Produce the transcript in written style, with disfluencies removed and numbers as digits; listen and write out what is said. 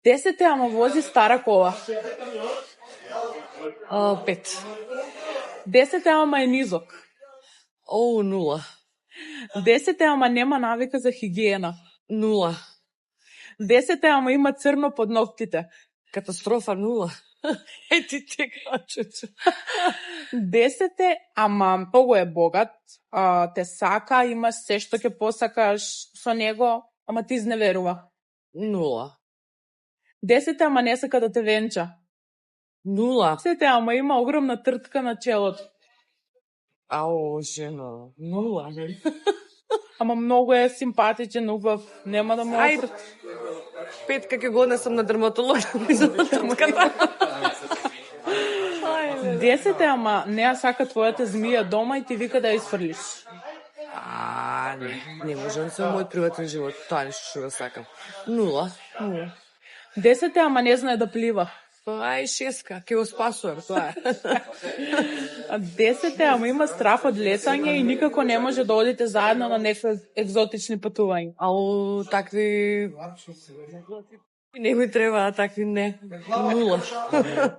10 ама вози стара кола. 5. 10 ама е низок. 0. 10 ама нема навика за хигиена. 0. 10 ама има црно под ноктите. Катастрофа 0. Ти кажеш. 10 ама многу е богат, те сака, имаш се што ќе посакаш со него, ама ти изневерува. 0. 10 ама не сака да те венча. 0. 10 ама има огромна тртка на челото. Ау, жена. 0. Ама многу е симпатичен, убав, нема да му опрати. 5 како година сам на дерматолог за тртката. 10 ама не ја сака твојата змија дома и ти вика да ја изфрлиш. Не можам се мој приватен живот, тоа нешто што го сакам. 0. 10 ама не знае да плива. Тоа е 6, ќе го спасувам, тоа е. 10 ама има страф од летање и никако не може да одите заедно на некои екзотични патувања. Ау, такви... Не ми треба такви, не. 0.